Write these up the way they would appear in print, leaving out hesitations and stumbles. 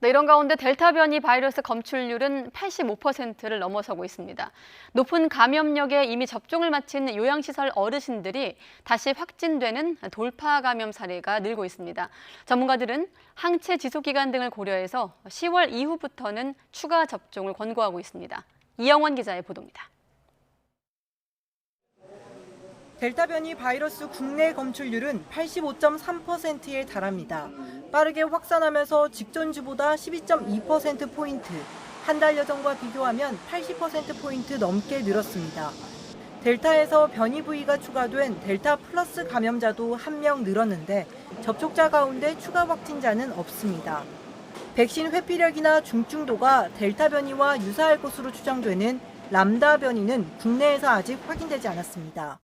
네, 이런 가운데 델타 변이 바이러스 검출률은 85%를 넘어서고 있습니다. 높은 감염력에 이미 접종을 마친 요양시설 어르신들이 다시 확진되는 돌파 감염 사례가 늘고 있습니다. 전문가들은 항체 지속 기간 등을 고려해서 10월 이후부터는 추가 접종을 권고하고 있습니다. 이영원 기자의 보도입니다. 델타 변이 바이러스 국내 검출률은 85.3%에 달합니다. 빠르게 확산하면서 직전 주보다 12.2%포인트, 한 달여 전과 비교하면 80%포인트 넘게 늘었습니다. 델타에서 변이 부위가 추가된 델타 플러스 감염자도 1명 늘었는데 접촉자 가운데 추가 확진자는 없습니다. 백신 회피력이나 중증도가 델타 변이와 유사할 것으로 추정되는 람다 변이는 국내에서 아직 확인되지 않았습니다.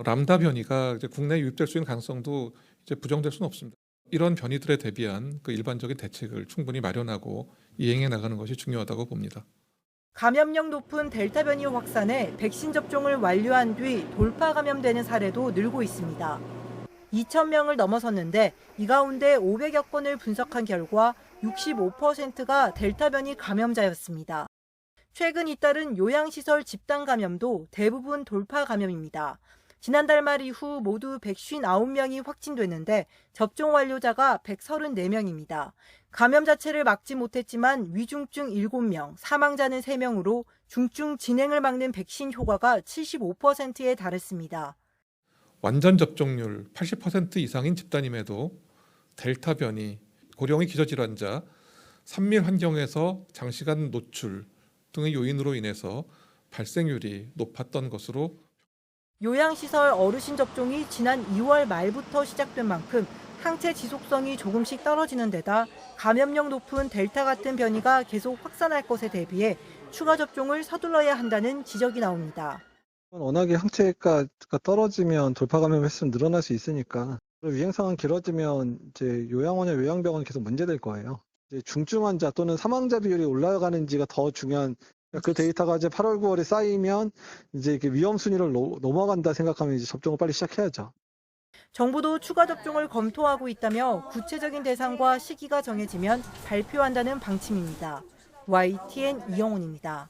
람다 변이가 이제 국내에 유입될 수 있는 가능성도 이제 부정될 수는 없습니다. 이런 변이들에 대비한 그 일반적인 대책을 충분히 마련하고 이행해 나가는 것이 중요하다고 봅니다. 감염력 높은 델타 변이 확산에 백신 접종을 완료한 뒤 돌파 감염되는 사례도 늘고 있습니다. 2,000명을 넘어섰는데 이 가운데 500여 건을 분석한 결과 65%가 델타 변이 감염자였습니다. 최근 잇따른 요양시설 집단 감염도 대부분 돌파 감염입니다. 지난달 말 이후 모두 159명이 확진됐는데 접종 완료자가 134명입니다. 감염 자체를 막지 못했지만 위중증 7명, 사망자는 3명으로 중증 진행을 막는 백신 효과가 75%에 달했습니다. 완전 접종률 80% 이상인 집단임에도 델타 변이, 고령의 기저질환자, 산밀 환경에서 장시간 노출 등의 요인으로 인해서 발생률이 높았던 것으로 요양시설 어르신 접종이 지난 2월 말부터 시작된 만큼 항체 지속성이 조금씩 떨어지는 데다 감염력 높은 델타 같은 변이가 계속 확산할 것에 대비해 추가 접종을 서둘러야 한다는 지적이 나옵니다. 워낙에 항체가 떨어지면 돌파 감염 횟수는 늘어날 수 있으니까 유행 상황 길어지면 이제 요양원이나 요양병원 계속 문제될 거예요. 이제 중증 환자 또는 사망자 비율이 올라가는지가 더 중요한 그 데이터가 이제 8월, 9월에 쌓이면 이제 위험 순위를 넘어간다 생각하면 이제 접종을 빨리 시작해야죠. 정부도 추가 접종을 검토하고 있다며 구체적인 대상과 시기가 정해지면 발표한다는 방침입니다. YTN 이영훈입니다.